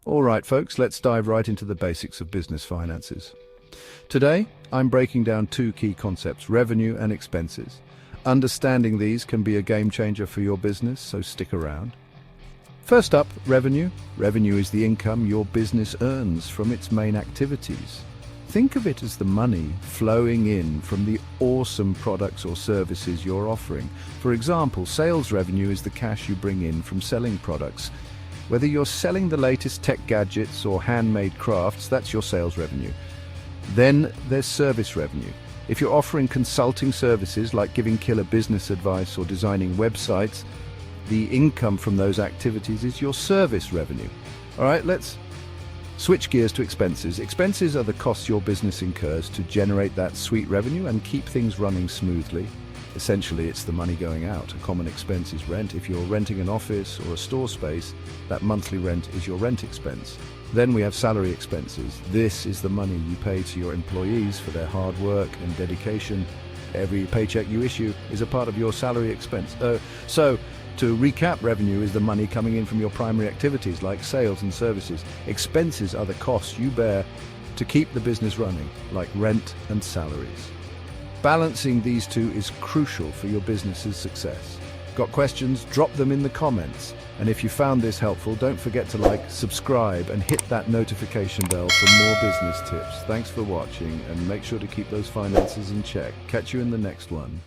All right, folks, let's dive right into the basics of business finances. Today, I'm breaking down two key concepts, revenue and expenses. Understanding these can be a game changer for your business, so stick around. First up, revenue. Revenue is the income your business earns from its main activities. Think of it as the money flowing in from the awesome products or services you're offering. For example, sales revenue is the cash you bring in from selling products. Whether you're selling the latest tech gadgets or handmade crafts, that's your sales revenue. Then there's service revenue. If you're offering consulting services like giving killer business advice or designing websites, the income from those activities is your service revenue. All right, let's switch gears to expenses. Expenses are the costs your business incurs to generate that sweet revenue and keep things running smoothly. Essentially, it's the money going out. A common expense is rent. If you're renting an office or a store space, that monthly rent is your rent expense. Then we have salary expenses. This is the money you pay to your employees for their hard work and dedication. Every paycheck you issue is a part of your salary expense. So, to recap, revenue is the money coming in from your primary activities like sales and services. Expenses are the costs you bear to keep the business running, like rent and salaries. Balancing these two is crucial for your business's success. Got questions? Drop them in the comments. And if you found this helpful, don't forget to like, subscribe, and hit that notification bell for more business tips. Thanks for watching, and make sure to keep those finances in check. Catch you in the next one.